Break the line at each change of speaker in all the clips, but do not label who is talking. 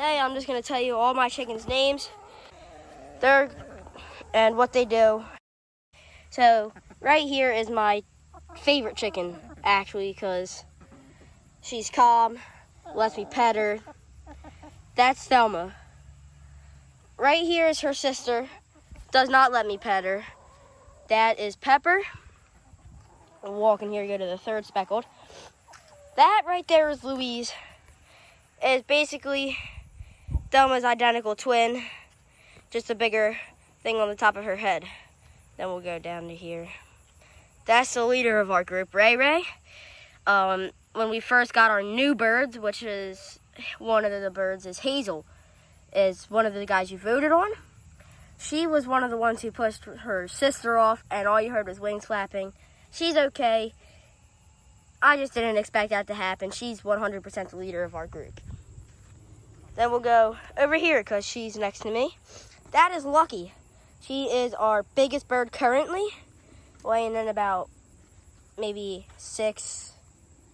Today I'm just going to tell you all my chickens' names, and what they do. So right here is my favorite chicken, actually, because she's calm, lets me pet her. That's Thelma. Right here is her sister, does not let me pet her. That is Pepper. We'll walk in here, go to the third speckled. That right there is Louise. It's basically Thelma's identical twin, just a bigger thing on the top of her head. Then we'll go down to here. That's the leader of our group, Ray Ray. When we first got our new birds, which is one of the birds is Hazel, is one of the guys you voted on. She was one of the ones who pushed her sister off, and all you heard was wings flapping. She's okay. I just didn't expect that to happen. She's 100% the leader of our group. Then we'll go over here because she's next to me. That is Lucky. She is our biggest bird currently, weighing in about maybe 6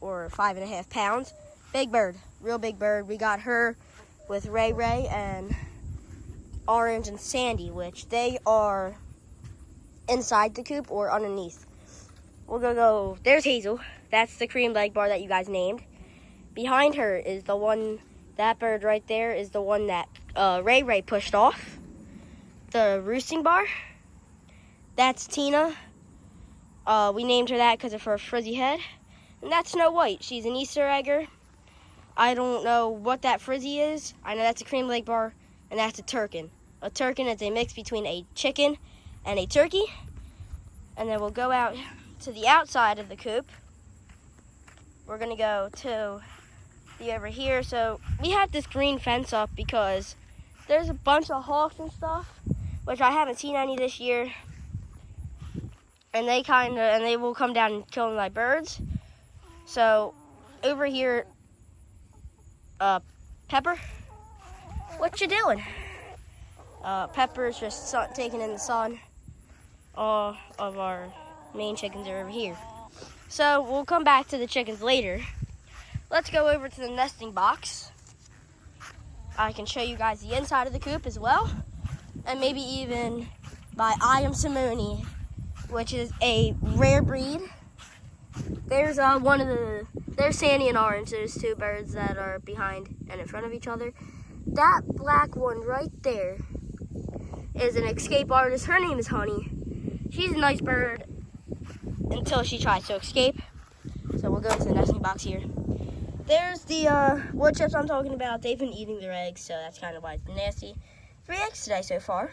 or 5.5 pounds. Big bird, real big bird. We got her with Ray Ray and Orange and Sandy, which they are inside the coop or underneath. We'll go, there's Hazel. That's the cream leg bar that you guys named. Behind her is the one, that bird right there is the one that Ray Ray pushed off. The roosting bar. That's Tina. We named her that because of her frizzy head. And that's Snow White. She's an Easter egger. I don't know what that frizzy is. I know that's a cream leg bar, and that's a turkin. A turkin is a mix between a chicken and a turkey. And then we'll go out to the outside of the coop. We're gonna go to the over here. So we have this green fence up because there's a bunch of hawks and stuff, which I haven't seen any this year. And they will come down and kill my birds. So over here, Pepper, what you doing? Pepper's just taking in the sun. All of our main chickens are over here. So we'll come back to the chickens later. Let's go over to the nesting box. I can show you guys the inside of the coop as well. And maybe even my Simone, which is a rare breed. There's there's Sandy and Orange. There's two birds that are behind and in front of each other. That black one right there is an escape artist. Her name is Honey. She's a nice bird until she tries to escape. So we'll go to the nesting box here. There's the wood chips I'm talking about. They've been eating their eggs, so that's kind of why it's been nasty. 3 eggs today so far.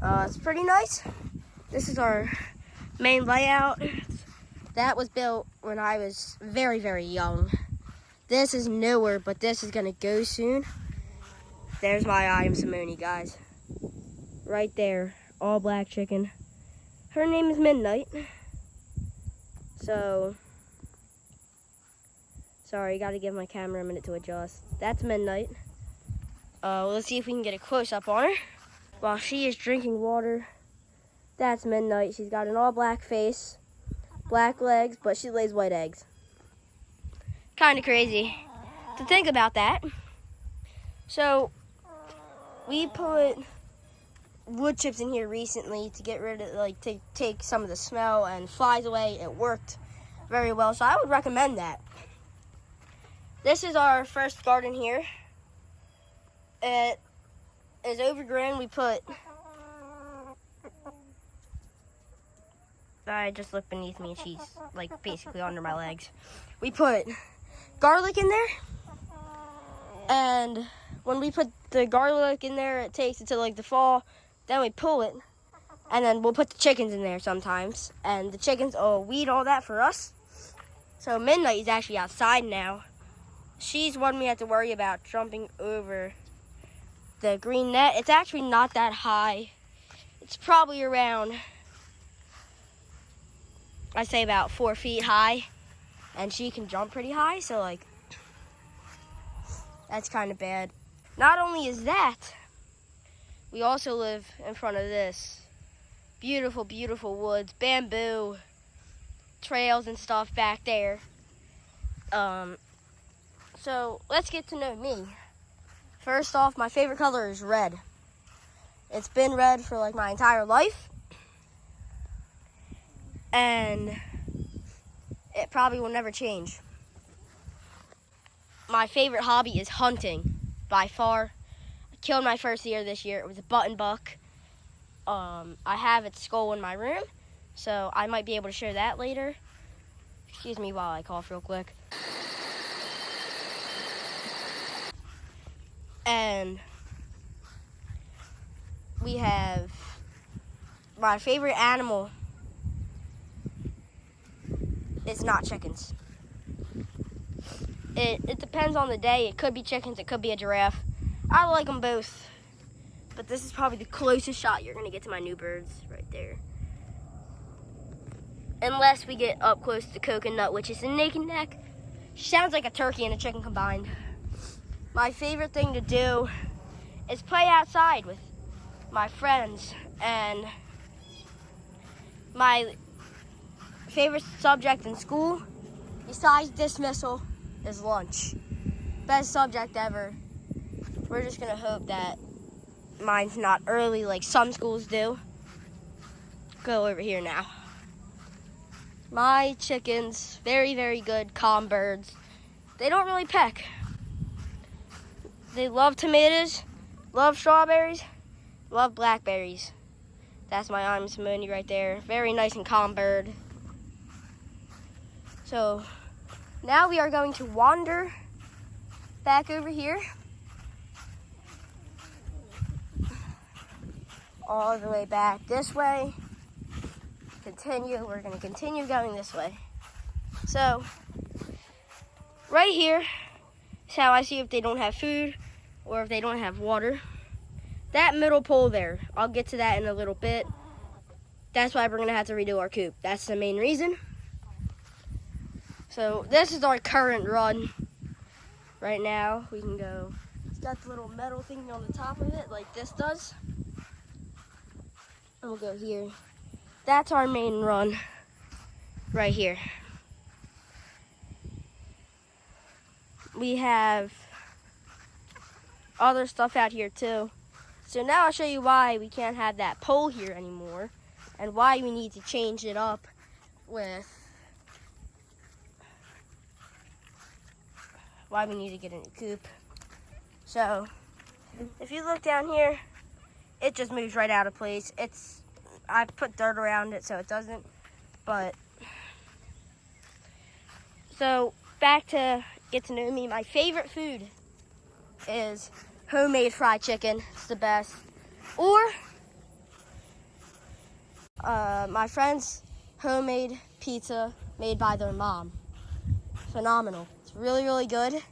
It's pretty nice. This is our main layout. That was built when I was very, very young. This is newer, but this is gonna go soon. There's my Simone, guys. Right there, all black chicken. Her name is Midnight. So, sorry, gotta give my camera a minute to adjust. That's Midnight. Let's see if we can get a close-up on her. While she is drinking water, that's Midnight. She's got an all-black face, black legs, but she lays white eggs. Kind of crazy to think about that. So, we put wood chips in here recently to get rid of, to take some of the smell and flies away. It worked very well, so I would recommend that. This is our first garden here. It is overgrown. We put, I just looked beneath me and she's basically under my legs. We put garlic in there, and when we put the garlic in there, it takes until the fall. Then we pull it, and then we'll put the chickens in there sometimes, and the chickens will weed all that for us. So Midnight is actually outside now. She's one we have to worry about jumping over the green net. It's actually not that high. It's probably around, I say about 4 feet high, and she can jump pretty high, so that's kind of bad. Not only is that, we also live in front of this beautiful, beautiful woods, bamboo trails and stuff back there. So let's get to know me. First off, my favorite color is red. It's been red for like my entire life. And it probably will never change. My favorite hobby is hunting, by far. I killed my first deer this year. It was a button buck. I have its skull in my room, so I might be able to share that later. Excuse me while I cough real quick. And we have my favorite animal is not chickens. It depends on the day. It could be chickens, it could be a giraffe. I like them both, but this is probably the closest shot you're gonna get to my new birds right there. Unless we get up close to Coconut, which is a naked neck. She sounds like a turkey and a chicken combined. My favorite thing to do is play outside with my friends, and my favorite subject in school, besides dismissal, is lunch. Best subject ever. We're just gonna hope that mine's not early like some schools do. Go over here now. My chickens, very, very good, calm birds. They don't really peck. They love tomatoes, love strawberries, love blackberries. That's my Iron Simone right there. Very nice and calm bird. So now we are going to wander back over here. All the way back this way. We're gonna continue going this way. So right here is how I see if they don't have food or if they don't have water. That middle pole there, I'll get to that in a little bit. That's why we're gonna have to redo our coop. That's the main reason. So this is our current run. Right now, we can go. It's got the little metal thing on the top of it, like this does. And we'll go here. That's our main run, right here. We have other stuff out here too. So now I'll show you why we can't have that pole here anymore, and why we need to change it up with why we need to get a new coop. So if you look down here, it just moves right out of place. I put dirt around it so it doesn't, but so back to get to know me. My favorite food is homemade fried chicken. It's the best. Or my friend's homemade pizza made by their mom. Phenomenal. It's really, really good.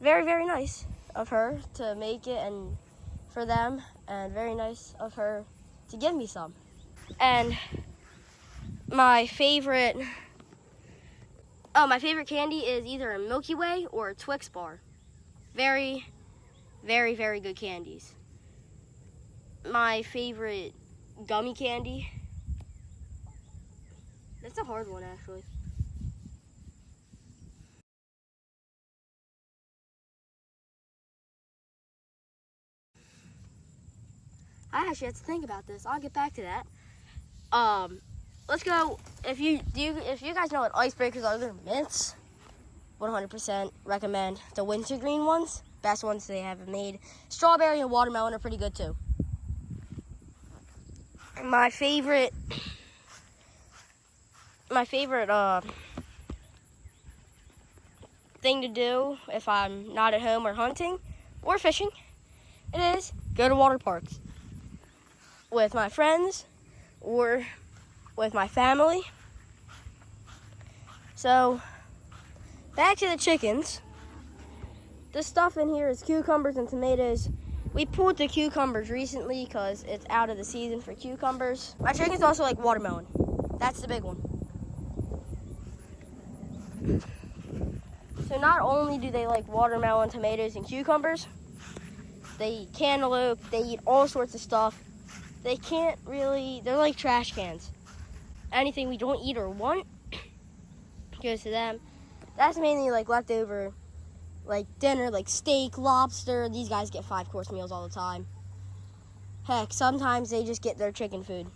Very, very nice of her to make it and for them, and very nice of her to give me some. And my favorite candy is either a Milky Way or a Twix bar. Very, very, very good candies. My favorite gummy candy, that's a hard one actually. I actually have to think about this. I'll get back to that. Let's go. If you guys know what icebreakers are, they're mints. 100% recommend the wintergreen ones. Best ones they have made. Strawberry and watermelon are pretty good too. My favorite thing to do if I'm not at home or hunting or fishing, it is go to water parks with my friends or with my family. So back to the chickens. This stuff in here is cucumbers and tomatoes. We pulled the cucumbers recently because it's out of the season for cucumbers. My chickens also like watermelon. That's the big one. So not only do they like watermelon, tomatoes, and cucumbers, they eat cantaloupe, they eat all sorts of stuff. They're like trash cans. Anything we don't eat or want goes to them. That's mainly like leftover like dinner, like steak, lobster. These guys get 5-course meals all the time. Heck, sometimes they just get their chicken food.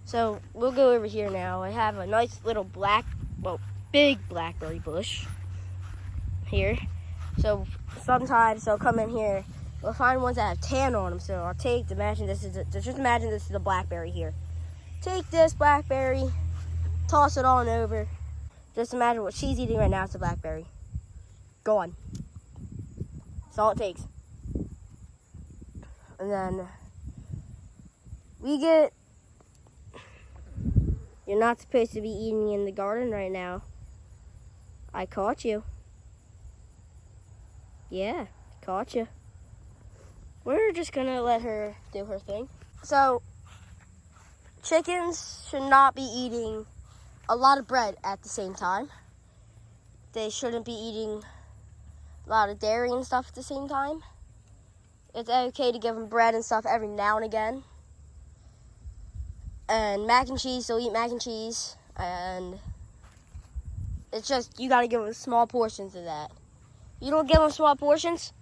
So we'll go over here now. I have a nice little big blackberry bush here. So sometimes they'll come in here. We'll find ones that have tan on them. So I'll just imagine this is the blackberry here. Take this blackberry, toss it on over. Just imagine what she's eating right now. It's a blackberry. Go on. That's all it takes. And then you're not supposed to be eating in the garden right now. I caught you. Yeah, caught you. We're just gonna let her do her thing. So, chickens should not be eating a lot of bread at the same time. They shouldn't be eating a lot of dairy and stuff at the same time. It's okay to give them bread and stuff every now and again. And mac and cheese, they'll eat mac and cheese. And it's just, you gotta give them small portions of that. You don't give them small portions,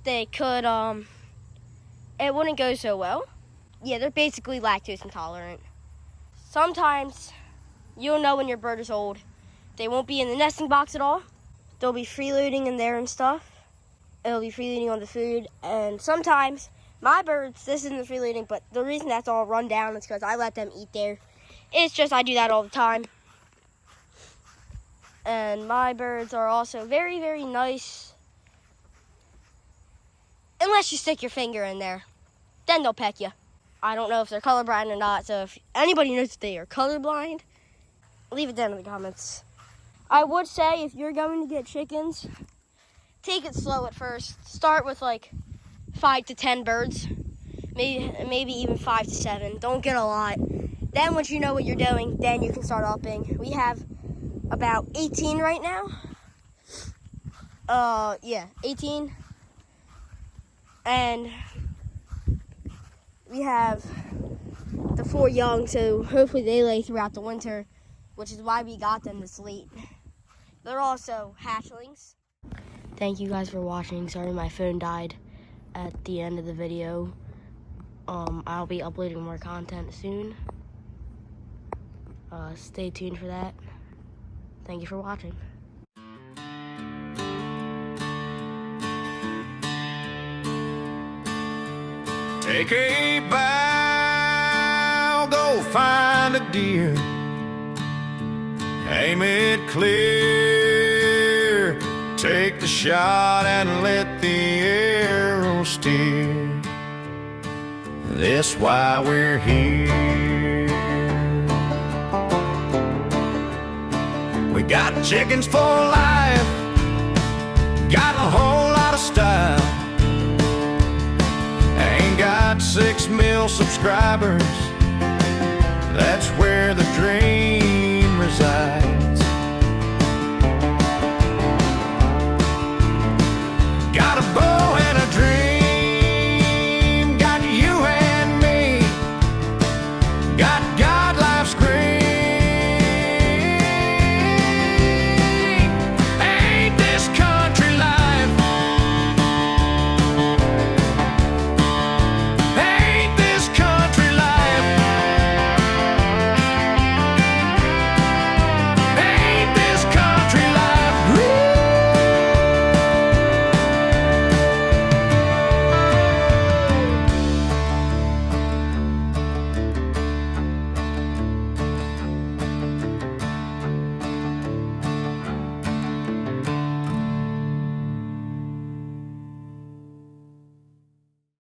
they could, it wouldn't go so well. Yeah, they're basically lactose intolerant. Sometimes you'll know when your bird is old. They won't be in the nesting box at all. They'll be freeloading in there and stuff. It'll be freeloading on the food. And sometimes my birds, this isn't the freeloading, but the reason that's all run down is because I let them eat there. It's just I do that all the time. And my birds are also very, very nice. Unless you stick your finger in there. Then they'll peck you. I don't know if they're colorblind or not, so if anybody knows if they are colorblind, leave it down in the comments. I would say if you're going to get chickens, take it slow at first. Start with like 5 to 10 birds, maybe even 5 to 7. Don't get a lot. Then once you know what you're doing, then you can start upping. We have about 18 right now. Yeah, 18. And we have the 4 young, so hopefully they lay throughout the winter, which is why we got them this late. They're also hatchlings. Thank you guys for watching. Sorry my phone died at the end of the video. I'll be uploading more content soon. Stay tuned for that. Thank you for watching.
Take a bow, go find a deer. Aim it clear. Take the shot and let the arrow steer. That's why we're here. We got chickens for life. Got a whole lot of style. Ain't got 6 million subscribers,